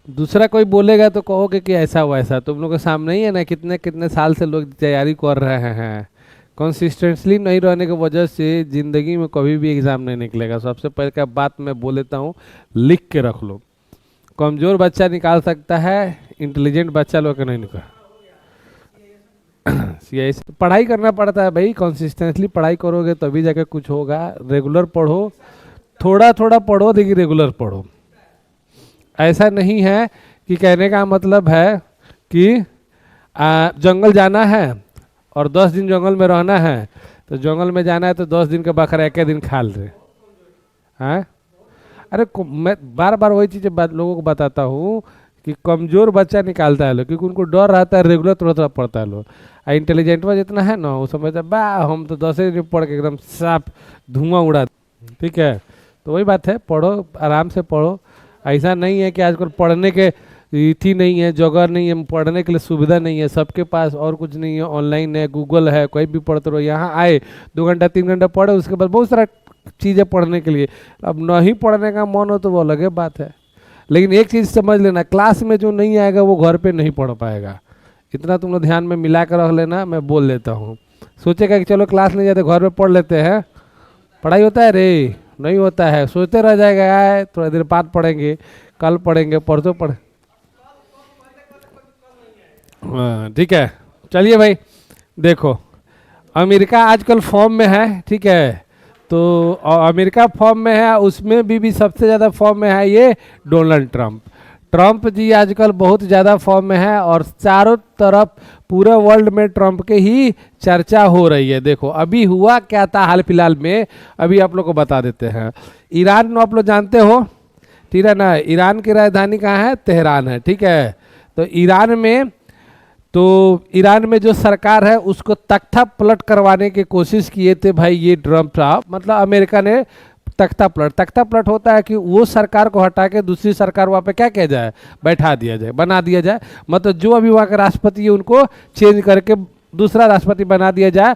दूसरा कोई बोलेगा तो कहोगे कि ऐसा वैसा, तुम लोग के सामने ही है ना, कितने कितने साल से लोग तैयारी कर रहे हैं। कंसिस्टेंटली नहीं रहने की वजह से ज़िंदगी में कभी भी एग्ज़ाम नहीं निकलेगा। सबसे पहले का बात मैं बोल देता हूँ, लिख के रख लो। कमज़ोर बच्चा निकाल सकता है, इंटेलिजेंट बच्चा लोग का नहीं निकाल। यही पढ़ाई करना पड़ता है भाई, कंसिस्टेंटली पढ़ाई करोगे तभी जाके कुछ होगा। रेगुलर पढ़ो, थोड़ा थोड़ा पढ़ो लेकिन रेगुलर पढ़ो। ऐसा नहीं है कि कहने का मतलब है कि जंगल जाना है और 10 दिन जंगल में रहना है, तो जंगल में जाना है तो 10 दिन के बकरा एक ही दिन खा ले। हाँ, अरे मैं बार बार वही चीज़ें लोगों को बताता हूँ कि कमज़ोर बच्चा निकालता है लोग, क्योंकि उनको डर रहता है, रेगुलर थोड़ा थोड़ा पढ़ता है लोग। इंटेलिजेंट में जितना है ना, वो समझता है बा हम तो 10 दिन पढ़ के एकदम साफ धुआं उड़ा। ठीक है, तो वही बात है, पढ़ो, आराम से पढ़ो। ऐसा नहीं है कि आजकल पढ़ने के थी नहीं है, जगह नहीं है, पढ़ने के लिए सुविधा नहीं है सबके पास, और कुछ नहीं है, ऑनलाइन है, गूगल है, कोई भी पढ़ते रहो। यहाँ आए 2 घंटा 3 घंटा पढ़े, उसके बाद बहुत सारा चीज़ें पढ़ने के लिए। अब नहीं पढ़ने का मन हो तो वो अलग बात है, लेकिन एक चीज़ समझ लेना, क्लास में जो नहीं आएगा वो घर पे नहीं पढ़ पाएगा। इतना तुम लोग ध्यान में मिला कर रख लेना, मैं बोल लेता हूँ। सोचेगा कि चलो क्लास नहीं जाते घर में पढ़ लेते हैं, पढ़ाई होता है रे, नहीं होता है। सोचते रह जाएगा यार थोड़ा देर बाद पढ़ेंगे, कल पढ़ेंगे, परसों पढ़े। हाँ ठीक है, चलिए भाई देखो, अमेरिका आजकल फॉर्म में है। ठीक है, तो अमेरिका फॉर्म में है, उसमें भी सबसे ज़्यादा फॉर्म में है ये डोनाल्ड ट्रंप। ट्रंप जी आजकल बहुत ज़्यादा फॉर्म में है और चारों तरफ पूरे वर्ल्ड में ट्रंप के ही चर्चा हो रही है। देखो अभी हुआ क्या था हाल फिलहाल में, अभी आप लोग को बता देते हैं। ईरान आप लोग जानते हो, ठीक है ना, ईरान की राजधानी कहाँ है, तेहरान है। ठीक है, ईरान में जो सरकार है उसको तख्ता पलट करवाने की कोशिश किए थे भाई ये ट्रंप साहब, मतलब अमेरिका ने तख्ता पलट होता है कि वो सरकार को हटा के दूसरी सरकार वहाँ पे क्या किया जाए, बैठा दिया जाए, बना दिया जाए। मतलब जो अभी वहाँ का राष्ट्रपति है उनको चेंज करके दूसरा राष्ट्रपति बना दिया जाए।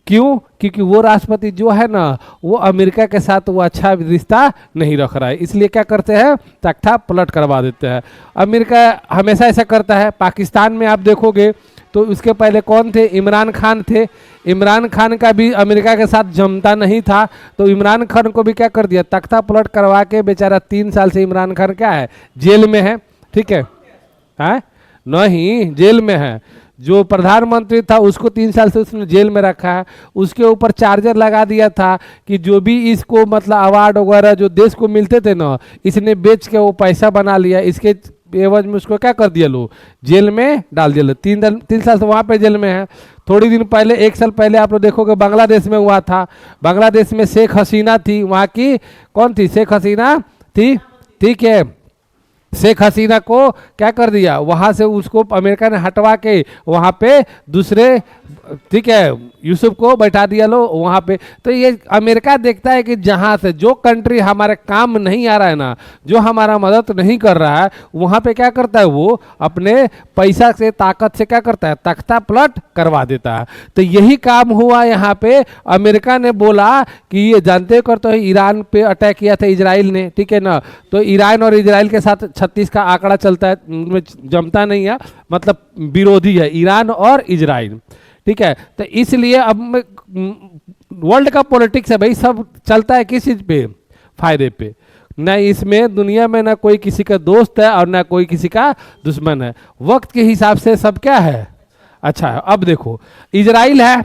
क्यों? क्योंकि वो राष्ट्रपति जो है ना, वो अमेरिका के साथ वो अच्छा रिश्ता नहीं रख रहा है, इसलिए क्या करते हैं, तख्ता पलट करवा देते हैं। अमेरिका हमेशा ऐसा करता है। पाकिस्तान में आप देखोगे तो उसके पहले कौन थे, इमरान खान थे। इमरान खान का भी अमेरिका के साथ जमता नहीं था, तो इमरान खान को भी क्या कर दिया, तख्ता पलट करवा के बेचारा 3 साल से इमरान खान क्या है, जेल में है। ठीक है, नहीं जेल में है। जो प्रधानमंत्री था उसको 3 साल से उसने जेल में रखा है, उसके ऊपर चार्जर लगा दिया था कि जो भी इसको मतलब अवार्ड वगैरह जो देश को मिलते थे ना, इसने बेच के वो पैसा बना लिया, इसके एवज में उसको क्या कर दिया, लो जेल में डाल दिया। 3 साल से वहाँ पे जेल में है। थोड़ी दिन पहले 1 साल पहले आप लोग देखोगे बांग्लादेश में हुआ था। बांग्लादेश में शेख हसीना थी, वहाँ की कौन थी, शेख हसीना थी। ठीक है, शेख हसीना को क्या कर दिया, वहाँ से उसको अमेरिका ने हटवा के वहाँ पे दूसरे, ठीक है, यूसुफ को बैठा दिया लो वहाँ पे। तो ये अमेरिका देखता है कि जहाँ से जो कंट्री हमारे काम नहीं आ रहा है ना, जो हमारा मदद नहीं कर रहा है, वहाँ पे क्या करता है, वो अपने पैसा से ताकत से क्या करता है, तख्ता पलट करवा देता है। तो यही काम हुआ यहाँ पे। अमेरिका ने बोला कि ये जानते कर, तो ईरान पे अटैक किया था इजराइल ने, ठीक है ना, तो ईरान और इजराइल के साथ 36 का आंकड़ा चलता है, उनमें जमता नहीं है, मतलब विरोधी है ईरान और इजराइल। ठीक है, तो इसलिए अब वर्ल्ड का पॉलिटिक्स है भाई, सब चलता है किस चीज पे, फायदे पे। ना इसमें दुनिया में ना कोई किसी का दोस्त है और ना कोई किसी का दुश्मन है, वक्त के हिसाब से सब क्या है। अच्छा अब देखो, इजराइल है,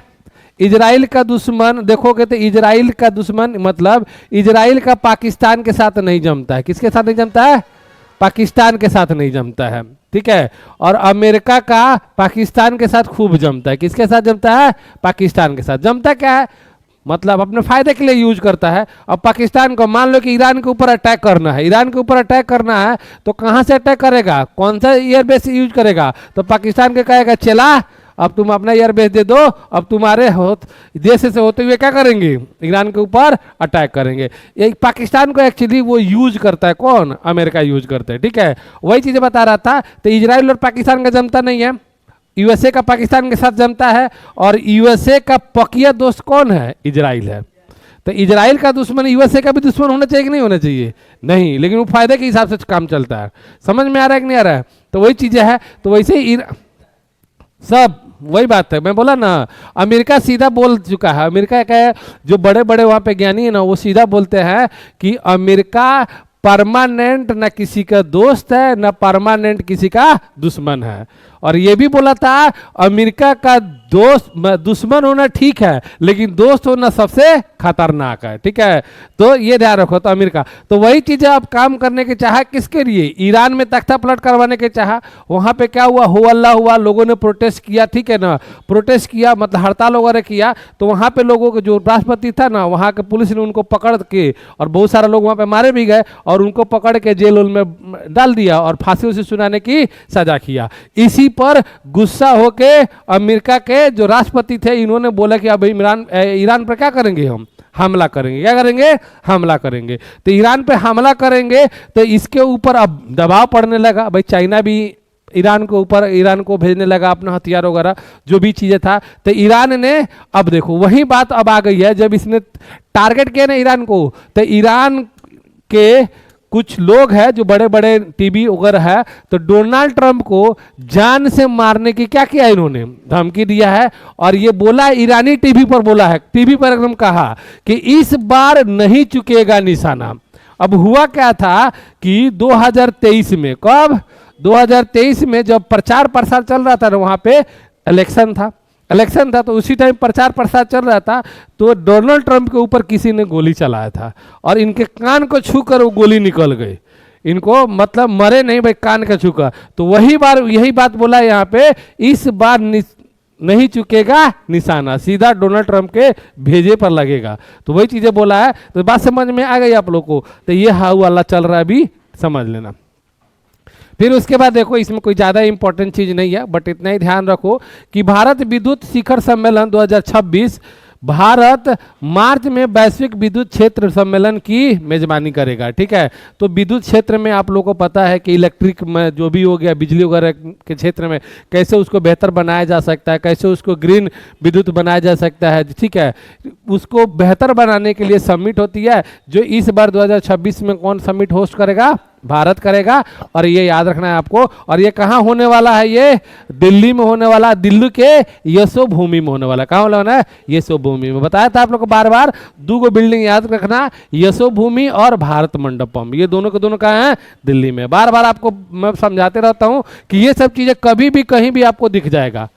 इजराइल का दुश्मन देखोगे तो इजराइल का दुश्मन मतलब इजराइल का पाकिस्तान के साथ नहीं जमता है। किसके साथ नहीं जमता है, पाकिस्तान के साथ नहीं जमता है। ठीक है, और अमेरिका का पाकिस्तान के साथ खूब जमता है। किसके साथ जमता है, पाकिस्तान के साथ। जमता क्या है, मतलब अपने फायदे के लिए यूज करता है। अब पाकिस्तान को मान लो कि ईरान के ऊपर अटैक करना है, ईरान के ऊपर अटैक करना है, तो कहाँ से अटैक करेगा, कौन सा एयरबेस यूज करेगा, तो पाकिस्तान के कहेगा चला अब तुम अपना एयरबेस दे दो, अब तुम्हारे देश से होते हुए क्या करेंगे, ईरान के ऊपर अटैक करेंगे। ये पाकिस्तान को एक्चुअली वो यूज करता है, कौन, अमेरिका यूज करता है। ठीक है, वही चीज़ें बता रहा था। तो इजराइल और पाकिस्तान का जमता नहीं है, यूएसए का पाकिस्तान के साथ जमता है, और यूएसए का पकिया दोस्त कौन है, इजराइल है। तो इजराइल का दुश्मन यूएसए का भी दुश्मन होना चाहिए कि नहीं होना चाहिए? नहीं, लेकिन वो फायदे के हिसाब से काम चलता है। समझ में आ रहा है कि नहीं आ रहा है? तो वही चीजें है। तो वैसे ही सब वही बात है, मैं बोला ना, अमेरिका सीधा बोल चुका है। अमेरिका का जो बड़े बड़े वहाँ पे ज्ञानी है ना, वो सीधा बोलते हैं कि अमेरिका परमानेंट न किसी का दोस्त है, न परमानेंट किसी का दुश्मन है। और ये भी बोला था अमेरिका का दोस्त दुश्मन होना ठीक है, लेकिन दोस्त होना सबसे खतरनाक है। ठीक है, तो ये ध्यान रखो। तो अमेरिका तो वही चीजें अब काम करने के चाहा किसके लिए? ईरान में तख्ता पलट करवाने के चाहा। वहां पे क्या हुआ, हो अल्लाह हुआ, लोगों ने प्रोटेस्ट किया। ठीक है ना, प्रोटेस्ट किया मतलब हड़ताल वगैरह किया। तो वहां पे लोगों के जो राष्ट्रपति था ना, वहां के पुलिस ने उनको पकड़ के, और बहुत सारे लोग वहां पे मारे भी गए, और उनको पकड़ के जेल में डाल दिया और फांसी उसी सुनाने की सजा किया। इसी पर गुस्सा होके अमेरिका के जो राष्ट्रपति थे, इन्होंने बोला कि अब ईरान पर क्या करेंगे, हम हमला करेंगे। क्या करेंगे? हमला करेंगे। तो ईरान पे हमला करेंगे तो इसके ऊपर अब दबाव पड़ने लगा। भाई चाइना भी ईरान के ऊपर, ईरान को भेजने लगा अपना हथियार वगैरह जो भी चीजें था। तो ईरान ने, अब देखो वही बात अब आ गई है, जब इसने टारगेट किया ना ईरान को, तो ईरान के कुछ लोग हैं जो बड़े बड़े टीवी वगैरह है, तो डोनाल्ड ट्रंप को जान से मारने की क्या किया, इन्होंने धमकी दिया है। और ये बोला, ईरानी टीवी पर बोला है, टीवी पर एकदम कहा कि इस बार नहीं चुकेगा निशाना। अब हुआ क्या था कि 2023 में, कब? 2023 में जब प्रचार प्रसार चल रहा था ना, वहां पे इलेक्शन था, तो उसी टाइम प्रचार प्रसार चल रहा था, तो डोनाल्ड ट्रंप के ऊपर किसी ने गोली चलाया था, और इनके कान को छूकर वो गोली निकल गई। इनको मतलब मरे नहीं भाई, कान का छूकर। तो यही बात बोला यहाँ पे, इस बार नहीं चुकेगा निशाना, सीधा डोनाल्ड ट्रंप के भेजे पर लगेगा। तो वही चीजें बोला है। तो बात समझ में आ गई आप लोग को? तो ये हाउ वाला चल रहा है, अभी समझ लेना। फिर उसके बाद देखो, इसमें कोई ज़्यादा इंपॉर्टेंट चीज़ नहीं है, बट इतना ही ध्यान रखो कि भारत विद्युत शिखर सम्मेलन 2026, भारत मार्च में वैश्विक विद्युत क्षेत्र सम्मेलन की मेजबानी करेगा। ठीक है, तो विद्युत क्षेत्र में आप लोगों को पता है कि इलेक्ट्रिक में जो भी हो गया, बिजली वगैरह के क्षेत्र में कैसे उसको बेहतर बनाया जा सकता है, कैसे उसको ग्रीन विद्युत बनाया जा सकता है। ठीक है, उसको बेहतर बनाने के लिए समिट होती है, जो इस बार 2026 में कौन समिट होस्ट करेगा? भारत करेगा। और ये याद रखना है आपको। और ये कहाँ होने वाला है? ये दिल्ली में होने वाला, दिल्ली के यशोभूमि में होने वाला। कहाँ होने वाला है? यशोभूमि में। बताया था आप लोग को बार बार, 2 बिल्डिंग याद रखना, यशोभूमि और भारत मंडपम, ये दोनों के दोनों कहाँ हैं? दिल्ली में। बार बार आपको मैं समझाते रहता हूँ कि ये सब चीजें कभी भी कहीं भी आपको दिख जाएगा।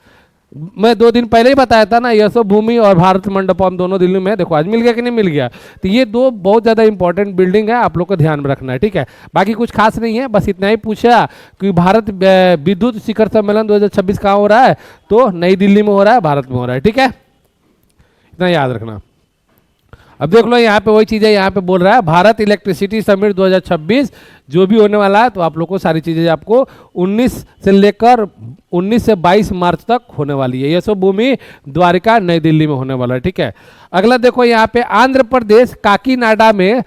मैं 2 दिन पहले ही बताया था ना, यशोभूमि और भारत मंडपम दोनों दिल्ली में। देखो आज मिल गया कि नहीं मिल गया? तो ये 2 बहुत ज़्यादा इंपॉर्टेंट बिल्डिंग है, आप लोग को ध्यान में रखना है। ठीक है, बाकी कुछ खास नहीं है, बस इतना ही पूछा कि भारत विद्युत शिखर सम्मेलन 2026 कहाँ हो रहा है? तो नई दिल्ली में हो रहा है, भारत में हो रहा है। ठीक है, इतना याद रखना। अब देख लो यहाँ पे वही चीज़ें यहाँ पे बोल रहा है, भारत इलेक्ट्रिसिटी समिट 2026 जो भी होने वाला है, तो आप लोग को सारी चीज़ें आपको 19 से 22 मार्च तक होने वाली है। यशोभूमि द्वारिका नई दिल्ली में होने वाला है। ठीक है, अगला देखो यहाँ पे आंध्र प्रदेश काकीनाडा में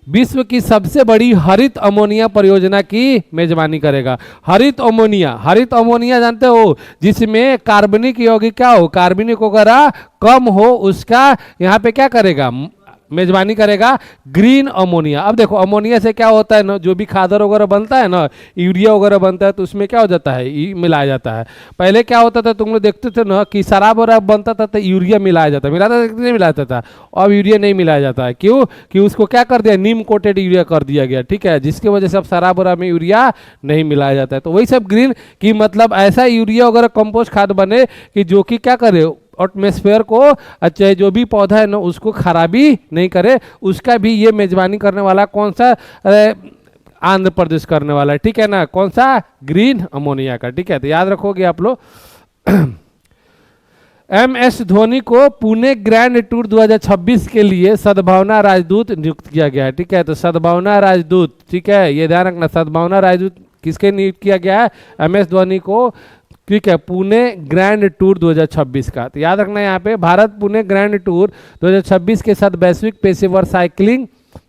विश्व की सबसे बड़ी हरित अमोनिया परियोजना की मेजबानी करेगा। हरित अमोनिया जानते हो, जिसमें कार्बनिक यौगिक क्या हो, कार्बनिक वगैरह कम हो, उसका यहाँ पे क्या करेगा? मेजबानी करेगा ग्रीन अमोनिया। अब देखो अमोनिया से क्या होता है ना, जो भी खादर वगैरह बनता है ना, यूरिया वगैरह बनता है, तो उसमें क्या हो जाता है? मिलाया जाता है। पहले क्या होता था, तुम लोग देखते थे ना कि शराब वगैरह बनता था तो यूरिया मिलाया जाता नहीं मिलाता था। अब यूरिया नहीं मिलाया जाता है। क्यों? कि उसको क्या कर दिया? नीम कोटेड यूरिया कर दिया गया। ठीक है, जिसकी वजह से अब शराब वगैरह में यूरिया नहीं मिलाया जाता है। तो वही सब ग्रीन की मतलब ऐसा यूरिया वगैरह कंपोस्ट खाद बने कि जो कि क्या करे, एटमॉस्फेयर को, अच्छा जो भी पौधा है ना उसको खराबी नहीं करे, उसका भी ये मेजबानी करने वाला कौन सा? आंध्र प्रदेश करने वाला है। ठीक है ना, कौन सा? ग्रीन अमोनिया का। ठीक है, तो याद रखोगे आप लोग। MS धोनी को पुणे ग्रैंड टूर 2026 के लिए सद्भावना राजदूत नियुक्त किया गया है। ठीक है, तो सद्भावना राजदूत, ठीक है, ये ध्यान रखना, सद्भावना राजदूत किसके नियुक्त किया गया है? MS धोनी को। ठीक है, पुणे ग्रैंड टूर 2026 का। तो याद रखना यहाँ पे, भारत पुणे ग्रैंड टूर 2026 के साथ वैश्विक पेशेवर साइकिलिंग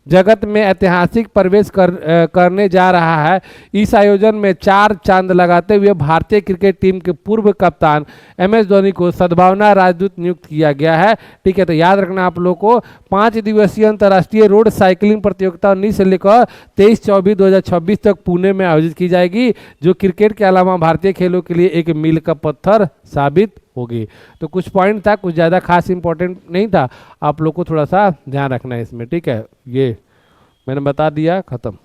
जगत में ऐतिहासिक प्रवेश करने जा रहा है। इस आयोजन में 4 चांद लगाते हुए भारतीय क्रिकेट टीम के पूर्व कप्तान MS धोनी को सद्भावना राजदूत नियुक्त किया गया है। ठीक है, तो याद रखना आप लोग को 5 दिवसीय अंतर्राष्ट्रीय रोड साइकिलिंग प्रतियोगिता 19 से लेकर 23-24-2026 तक पुणे में आयोजित की जाएगी, जो क्रिकेट के अलावा भारतीय खेलों के लिए एक मील का पत्थर साबित होगी। तो कुछ पॉइंट था, कुछ ज़्यादा खास इंपॉर्टेंट नहीं था, आप लोग को थोड़ा सा ध्यान रखना है इसमें। ठीक है, ये मैंने बता दिया, खत्म।